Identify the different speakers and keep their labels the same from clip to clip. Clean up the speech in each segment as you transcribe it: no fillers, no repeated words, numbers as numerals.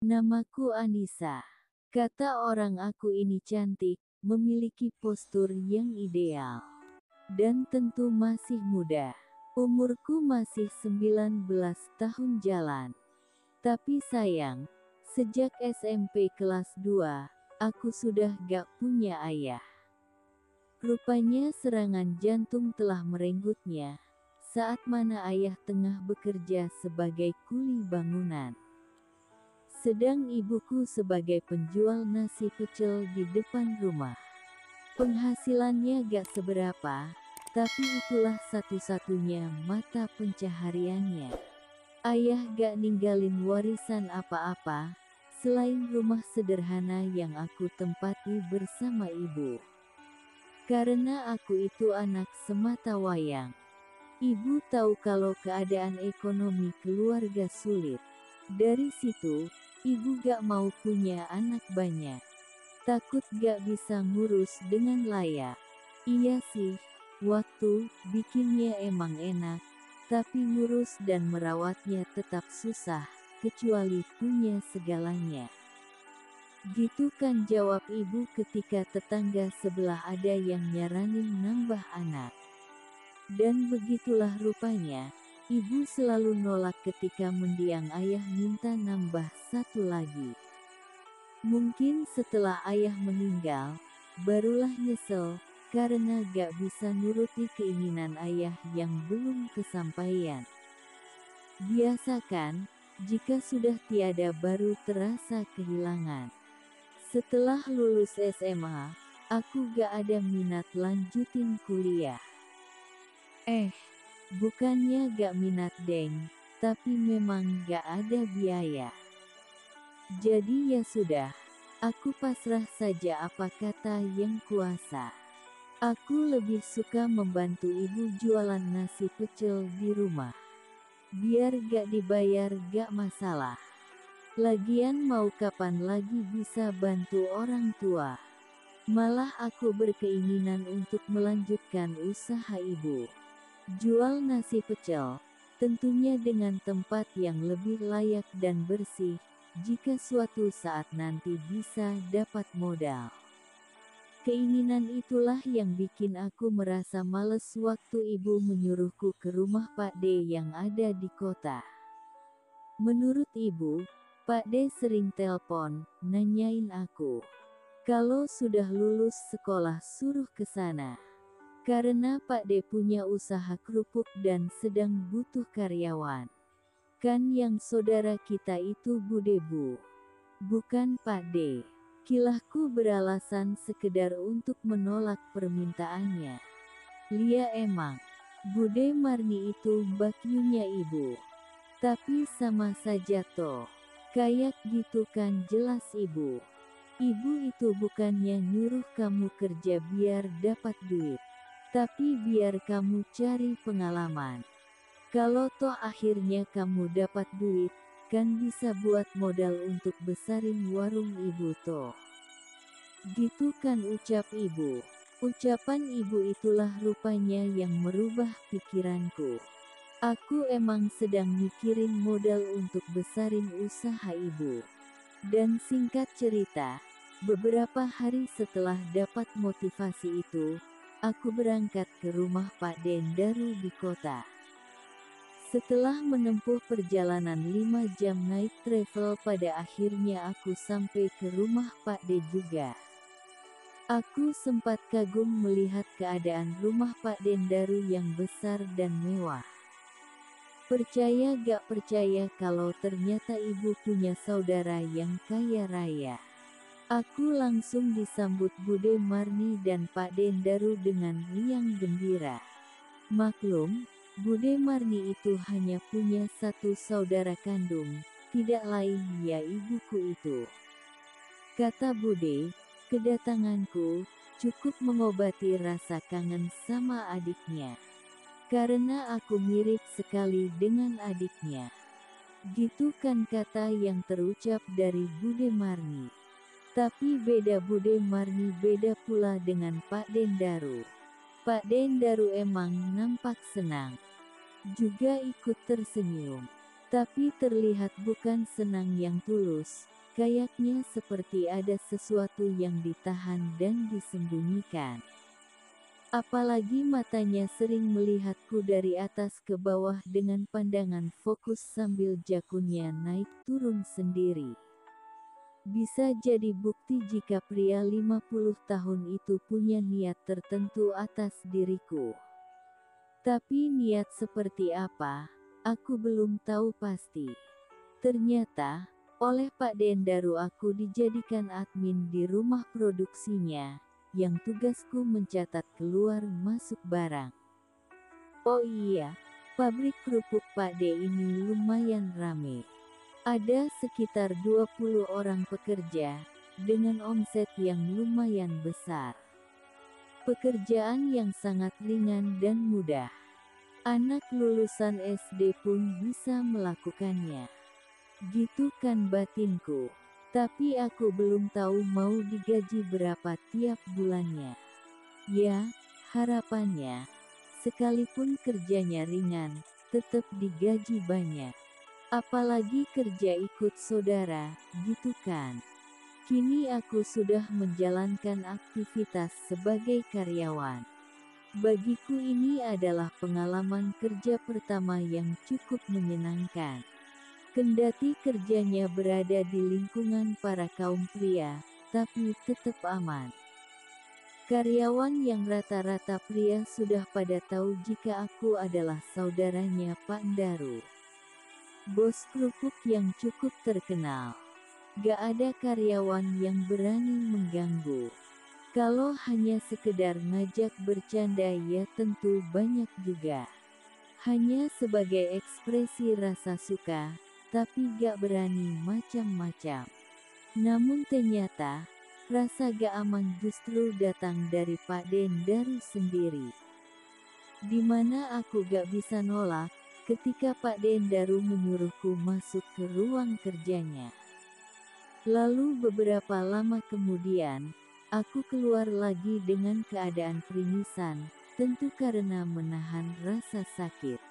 Speaker 1: Namaku Anissa. Kata orang aku ini cantik, memiliki postur yang ideal. Dan tentu masih muda. Umurku masih 19 tahun jalan. Tapi sayang, sejak SMP kelas 2, aku sudah gak punya ayah. Rupanya serangan jantung telah merenggutnya, saat mana ayah tengah bekerja sebagai kuli bangunan. Sedang ibuku sebagai penjual nasi pecel di depan rumah. Penghasilannya gak seberapa, tapi itulah satu-satunya mata pencahariannya. Ayah gak ninggalin warisan apa-apa, selain rumah sederhana yang aku tempati bersama ibu. Karena aku itu anak semata wayang. Ibu tahu kalau keadaan ekonomi keluarga sulit. Dari situ, ibu gak mau punya anak banyak. Takut gak bisa ngurus dengan layak. Iya sih, waktu bikinnya emang enak, tapi ngurus dan merawatnya tetap susah, kecuali punya segalanya. Gitu kan jawab ibu ketika tetangga sebelah ada yang nyaranin nambah anak. Dan begitulah rupanya, ibu selalu nolak ketika mendiang ayah minta nambah satu lagi. Mungkin setelah ayah meninggal, barulah nyesel, karena gak bisa nuruti keinginan ayah yang belum kesampaian. Biasa kan, jika sudah tiada baru terasa kehilangan. Setelah lulus SMA, aku gak ada minat lanjutin kuliah. Bukannya gak minat deng, tapi memang gak ada biaya. Jadi ya sudah, aku pasrah saja apa kata yang kuasa. Aku lebih suka membantu ibu jualan nasi pecel di rumah. Biar gak dibayar gak masalah. Lagian mau kapan lagi bisa bantu orang tua. Malah aku berkeinginan untuk melanjutkan usaha ibu. Jual nasi pecel, tentunya dengan tempat yang lebih layak dan bersih, jika suatu saat nanti bisa dapat modal. Keinginan itulah yang bikin aku merasa males waktu ibu menyuruhku ke rumah Pak D yang ada di kota. Menurut ibu, Pak D sering telpon, nanyain aku. Kalau sudah lulus sekolah suruh ke sana. Karena Pak D punya usaha kerupuk dan sedang butuh karyawan. Kan yang saudara kita itu Bude Bu. Bukan Pak D. Kilahku beralasan sekedar untuk menolak permintaannya. Lia emang. Bude Marni itu bakyunya ibu. Tapi sama saja toh. Kayak gitu kan jelas ibu. Ibu itu bukannya nyuruh kamu kerja biar dapat duit. Tapi biar kamu cari pengalaman. Kalau toh akhirnya kamu dapat duit, kan bisa buat modal untuk besarin warung ibu toh. Gitu kan ucap ibu. Ucapan ibu itulah rupanya yang merubah pikiranku. Aku emang sedang mikirin modal untuk besarin usaha ibu. Dan singkat cerita, beberapa hari setelah dapat motivasi itu, aku berangkat ke rumah Pak Dendaru di kota. Setelah menempuh perjalanan 5 jam naik travel pada akhirnya aku sampai ke rumah Pak D juga. Aku sempat kagum melihat keadaan rumah Pak Dendaru yang besar dan mewah. Percaya gak percaya kalau ternyata ibu punya saudara yang kaya raya. Aku langsung disambut Bude Marni dan Pak Dendaru dengan riang gembira. Maklum, Bude Marni itu hanya punya satu saudara kandung, tidak lain ya ibuku itu. Kata Bude, kedatanganku cukup mengobati rasa kangen sama adiknya. Karena aku mirip sekali dengan adiknya. Gitu kan kata yang terucap dari Bude Marni. Tapi beda Bude Marni beda pula dengan Pak Dendaru. Pak Dendaru emang nampak senang. Juga ikut tersenyum. Tapi terlihat bukan senang yang tulus, Kayaknya seperti ada sesuatu yang ditahan dan disembunyikan. Apalagi matanya sering melihatku dari atas ke bawah dengan pandangan fokus sambil jakunnya naik turun sendiri. Bisa jadi bukti jika pria 50 tahun itu punya niat tertentu atas diriku. Tapi niat seperti apa, aku belum tahu pasti. Ternyata, oleh Pak Dendaru aku dijadikan admin di rumah produksinya, yang tugasku mencatat keluar masuk barang. Oh iya, pabrik kerupuk Pak D ini lumayan rame. Ada sekitar 20 orang pekerja, dengan omset yang lumayan besar. Pekerjaan yang sangat ringan dan mudah. Anak lulusan SD pun bisa melakukannya. Gitu kan batinku. Tapi aku belum tahu mau digaji berapa tiap bulannya. Ya, harapannya, sekalipun kerjanya ringan, tetap digaji banyak. Apalagi kerja ikut saudara, gitu kan. Kini aku sudah menjalankan aktivitas sebagai karyawan. Bagiku ini adalah pengalaman kerja pertama yang cukup menyenangkan. Kendati kerjanya berada di lingkungan para kaum pria, tapi tetap aman. Karyawan yang rata-rata pria sudah pada tahu jika aku adalah saudaranya Pak Ndaru. Bos kerupuk yang cukup terkenal. Gak ada karyawan yang berani mengganggu. Kalau hanya sekedar ngajak bercanda ya tentu banyak juga. Hanya sebagai ekspresi rasa suka, tapi gak berani macam-macam. Namun ternyata, rasa gak aman justru datang dari Pak Dendaru sendiri. Dimana aku gak bisa nolak, ketika Pak Dendaru menyuruhku masuk ke ruang kerjanya. Lalu beberapa lama kemudian, aku keluar lagi dengan keadaan peringisan, tentu karena menahan rasa sakit.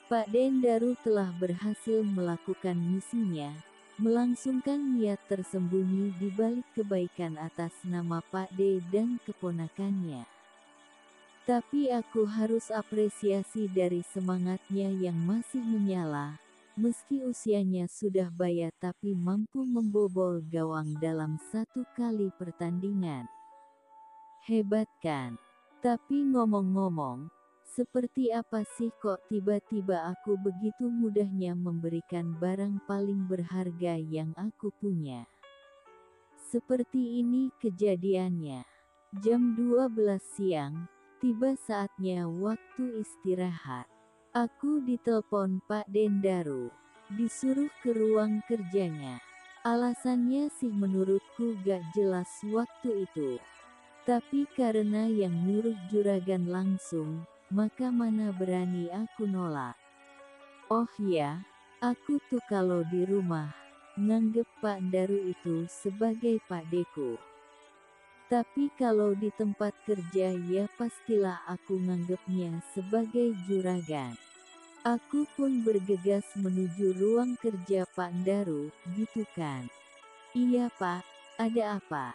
Speaker 1: Pak Dendaru telah berhasil melakukan misinya, melangsungkan niat tersembunyi di balik kebaikan atas nama Pak D dan keponakannya. Tapi aku harus apresiasi dari semangatnya yang masih menyala, meski usianya sudah baya tapi mampu membobol gawang dalam satu kali pertandingan. Hebat kan? Tapi ngomong-ngomong, seperti apa sih kok tiba-tiba aku begitu mudahnya memberikan barang paling berharga yang aku punya? Seperti ini kejadiannya. Jam 12 siang, tiba saatnya waktu istirahat. Aku ditelepon Pak Dendaru, disuruh ke ruang kerjanya. Alasannya sih menurutku gak jelas waktu itu. Tapi karena yang nyuruh juragan langsung, maka mana berani aku nolak. Oh ya, aku tuh kalau di rumah, nganggep Pak Ndaru itu sebagai Pak Deku. Tapi kalau di tempat kerja ya pastilah aku nganggepnya sebagai juragan. Aku pun bergegas menuju ruang kerja Pak Ndaru, gitu kan. Iya Pak, ada apa?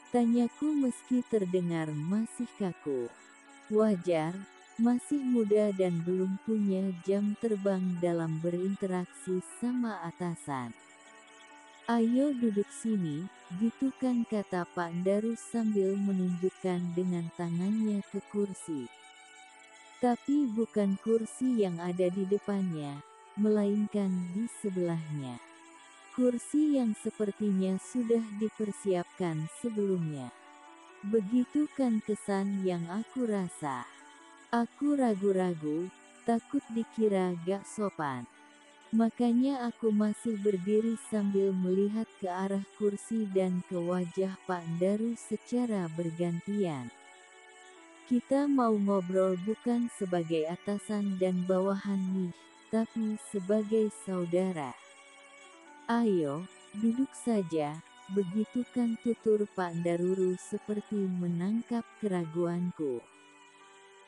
Speaker 1: Tanyaku meski terdengar masih kaku. Wajar, masih muda dan belum punya jam terbang dalam berinteraksi sama atasan. Ayo duduk sini, gitu kan kata Pak Ndaru sambil menunjukkan dengan tangannya ke kursi. Tapi bukan kursi yang ada di depannya, melainkan di sebelahnya. Kursi yang sepertinya sudah dipersiapkan sebelumnya. Begitu kan kesan yang aku rasa. Aku ragu-ragu, takut dikira gak sopan. Makanya aku masih berdiri sambil melihat ke arah kursi dan ke wajah Pak Ndaru secara bergantian. Kita mau ngobrol bukan sebagai atasan dan bawahan nih, tapi sebagai saudara. Ayo, duduk saja, begitu kan tutur Pak Ndaruru seperti menangkap keraguanku.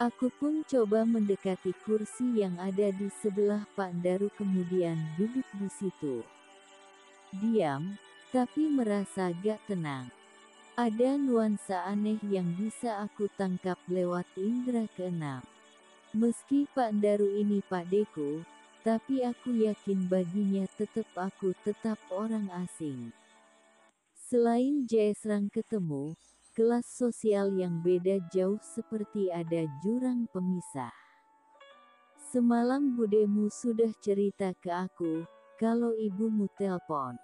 Speaker 1: Aku pun coba mendekati kursi yang ada di sebelah Pak Ndaru kemudian duduk di situ. Diam, tapi merasa gak tenang. Ada nuansa aneh yang bisa aku tangkap lewat indera keenam. Meski Pak Daru ini pakdeku, tapi aku yakin baginya aku tetap orang asing. Selain Jaisrang ketemu, kelas sosial yang beda jauh seperti ada jurang pemisah. Semalam budemu sudah cerita ke aku, kalau ibumu telpon.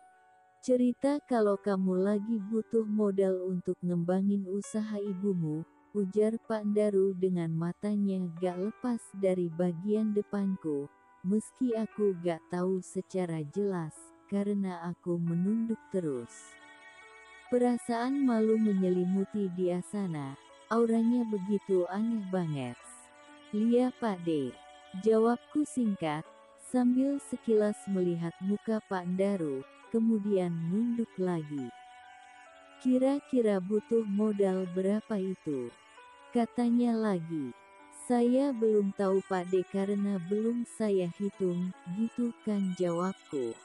Speaker 1: Cerita kalau kamu lagi butuh modal untuk ngembangin usaha ibumu, ujar Pak Daru dengan matanya gak lepas dari bagian depanku, meski aku gak tahu secara jelas, karena aku menunduk terus. Perasaan malu menyelimuti dia sana, auranya begitu aneh banget. Lia Pak De, jawabku singkat, sambil sekilas melihat muka Pak Daru. Kemudian nunduk lagi. Kira-kira butuh modal berapa itu? Katanya lagi. Saya belum tahu Pak De karena belum saya hitung, gitu kan jawabku.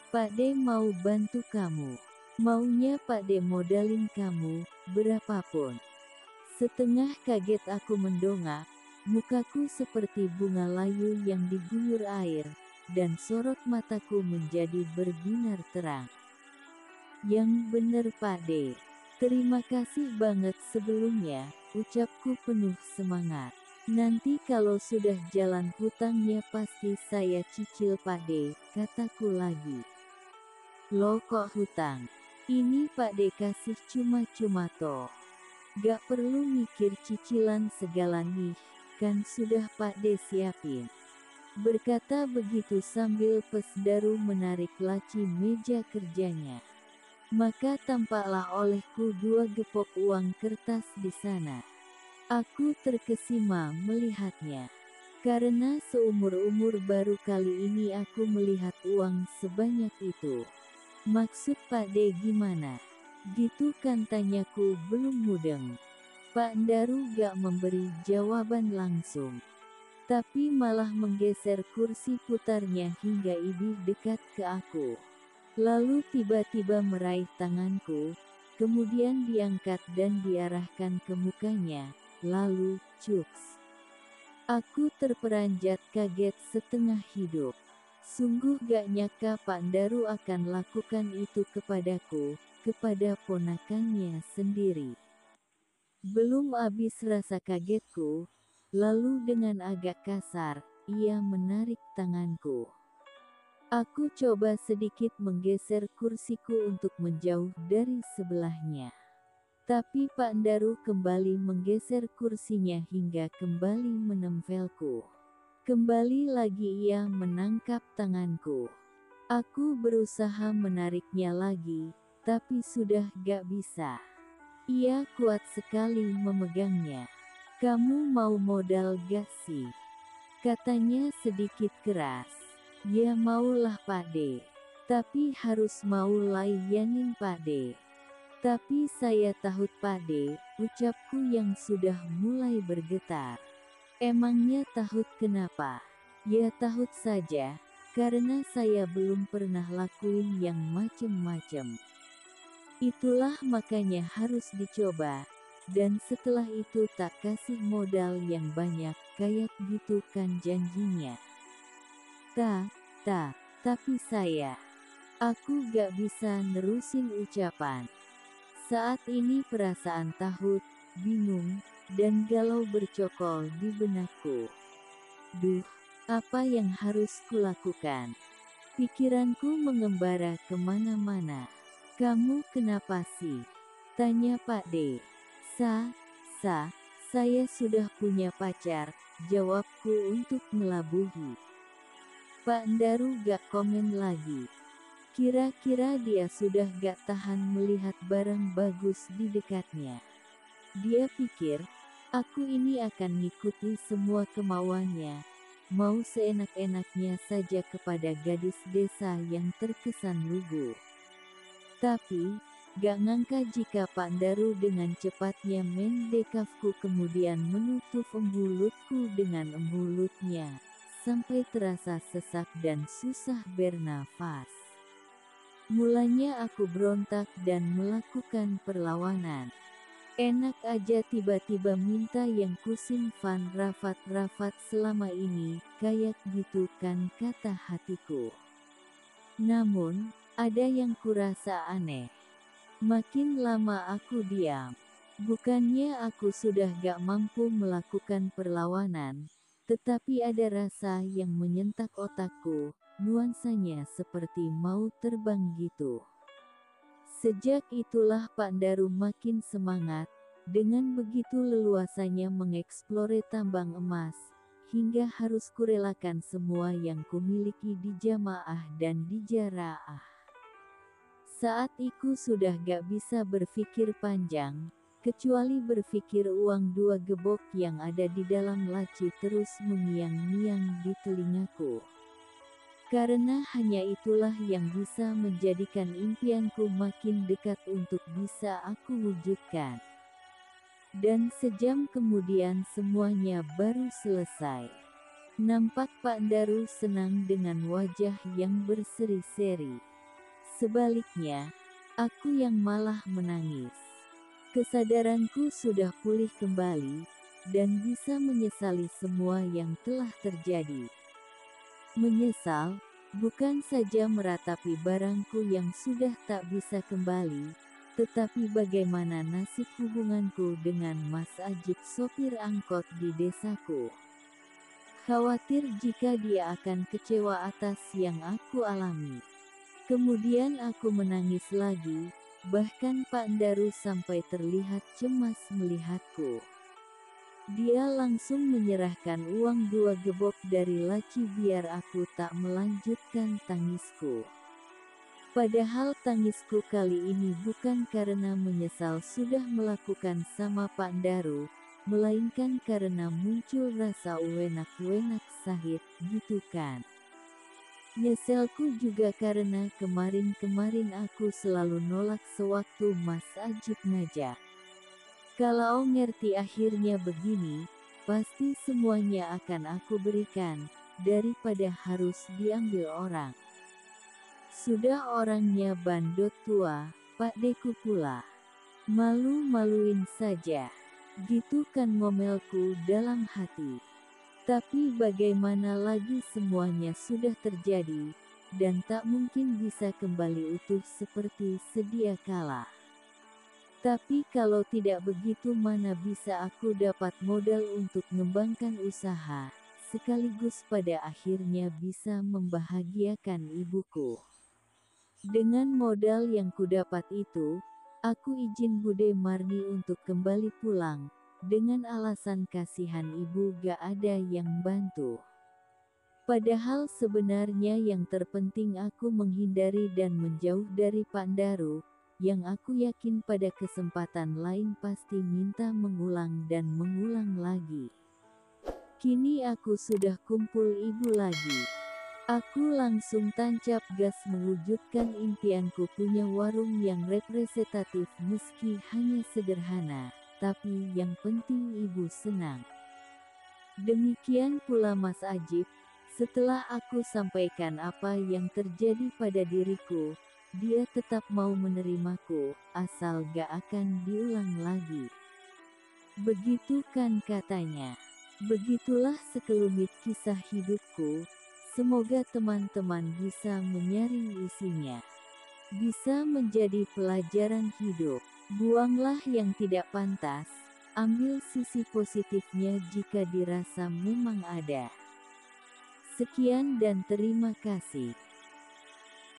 Speaker 1: Pak De mau bantu kamu. Maunya Pak De modalin kamu, berapapun. Setengah kaget aku mendongak, mukaku seperti bunga layu yang diguyur air, dan sorot mataku menjadi berbinar terang. Yang bener Pak De. Terima kasih banget sebelumnya, ucapku penuh semangat. Nanti kalau sudah jalan hutangnya pasti saya cicil Pak De, kataku lagi. Loh kok hutang? Ini Pak De kasih cuma-cuma toh. Gak perlu mikir cicilan segala nih, kan sudah Pak De siapin. Berkata begitu sambil Pak Daru menarik laci meja kerjanya. Maka tampaklah olehku 2 gepok uang kertas di sana. Aku terkesima melihatnya. Karena seumur-umur baru kali ini aku melihat uang sebanyak itu. Maksud Pak De gimana? Gitu kan tanyaku belum mudeng. Pak Daru gak memberi jawaban langsung. Tapi malah menggeser kursi putarnya hingga idih dekat ke aku. Lalu tiba-tiba meraih tanganku, kemudian diangkat dan diarahkan ke mukanya, lalu, cuks. Aku terperanjat kaget setengah hidup. Sungguh gak nyangka Pak Daru akan lakukan itu kepadaku, kepada ponakannya sendiri. Belum habis rasa kagetku, lalu dengan agak kasar, ia menarik tanganku. Aku coba sedikit menggeser kursiku untuk menjauh dari sebelahnya. Tapi Pak Daru kembali menggeser kursinya hingga kembali menempelku. Kembali lagi ia menangkap tanganku. Aku berusaha menariknya lagi, tapi sudah gak bisa. Ia kuat sekali memegangnya. Kamu mau modal gak sih? Katanya sedikit keras. Ya maulah Pak De. Tapi harus mau layanin Pak De. Tapi saya takut Pak De, ucapku yang sudah mulai bergetar. Emangnya takut kenapa? Ya takut saja, karena saya belum pernah lakuin yang macem-macem. Itulah makanya harus dicoba. Dan setelah itu tak kasih modal yang banyak, kayak gitu kan janjinya. Tapi aku gak bisa nerusin ucapan. Saat ini perasaan takut, bingung, dan galau bercokol di benakku. Duh, apa yang harus kulakukan? Pikiranku mengembara kemana-mana. Kamu kenapa sih? Tanya Pak De. Saya sudah punya pacar, jawabku untuk melabuhi. Pak Daru gak komen lagi. Kira-kira dia sudah gak tahan melihat barang bagus di dekatnya. Dia pikir, aku ini akan ngikuti semua kemauannya, mau seenak-enaknya saja kepada gadis desa yang terkesan lugu. Tapi, gak ngangka jika Pak Daru dengan cepatnya mendekapku kemudian menutup embulutku dengan embulutnya, sampai terasa sesak dan susah bernafas. Mulanya aku berontak dan melakukan perlawanan. Enak aja tiba-tiba minta yang kusimpan rapat-rapat selama ini, kayak gitu kan kata hatiku. Namun, ada yang kurasa aneh. Makin lama aku diam. Bukannya aku sudah gak mampu melakukan perlawanan, tetapi ada rasa yang menyentak otakku, nuansanya seperti mau terbang gitu. Sejak itulah Pak Daru makin semangat, dengan begitu leluasanya mengeksplore tambang emas, hingga harus kurelakan semua yang kumiliki di jamaah dan di jaraah. Saat itu sudah gak bisa berpikir panjang, kecuali berpikir uang 2 gebok yang ada di dalam laci terus mengiang-ngiang di telingaku. Karena hanya itulah yang bisa menjadikan impianku makin dekat untuk bisa aku wujudkan. Dan sejam kemudian semuanya baru selesai. Nampak Pak Daru senang dengan wajah yang berseri-seri. Sebaliknya, aku yang malah menangis. Kesadaranku sudah pulih kembali, dan bisa menyesali semua yang telah terjadi. Menyesal, bukan saja meratapi barangku yang sudah tak bisa kembali, tetapi bagaimana nasib hubunganku dengan Mas Ajib sopir angkot di desaku. Khawatir jika dia akan kecewa atas yang aku alami. Kemudian aku menangis lagi, bahkan Pak Daru sampai terlihat cemas melihatku. Dia langsung menyerahkan uang 2 gebok dari laci biar aku tak melanjutkan tangisku. Padahal tangisku kali ini bukan karena menyesal sudah melakukan sama Pak Daru, melainkan karena muncul rasa wenak-wenak sahid, gitu kan. Nyeselku juga karena kemarin-kemarin aku selalu nolak sewaktu Mas Ajib ngajak. Kalau ngerti akhirnya begini, pasti semuanya akan aku berikan, daripada harus diambil orang. Sudah orangnya bandot tua, Pak Deku pula. Malu-maluin saja. Gitu kan ngomelku dalam hati. Tapi bagaimana lagi semuanya sudah terjadi, dan tak mungkin bisa kembali utuh seperti sedia kala. Tapi kalau tidak begitu mana bisa aku dapat modal untuk mengembangkan usaha, sekaligus pada akhirnya bisa membahagiakan ibuku. Dengan modal yang kudapat itu, aku izin Bude Marni untuk kembali pulang, dengan alasan kasihan ibu gak ada yang bantu. Padahal sebenarnya yang terpenting aku menghindari dan menjauh dari Pak Daru, yang aku yakin pada kesempatan lain pasti minta mengulang dan mengulang lagi. Kini aku sudah kumpul ibu lagi. Aku langsung tancap gas mewujudkan impianku punya warung yang representatif meski hanya sederhana, tapi yang penting ibu senang. Demikian pula Mas Ajib, setelah aku sampaikan apa yang terjadi pada diriku, dia tetap mau menerimaku, asal gak akan diulang lagi. Begitu kan katanya. Begitulah sekelumit kisah hidupku, semoga teman-teman bisa menyaring isinya. Bisa menjadi pelajaran hidup. Buanglah yang tidak pantas, ambil sisi positifnya jika dirasa memang ada. Sekian dan terima kasih.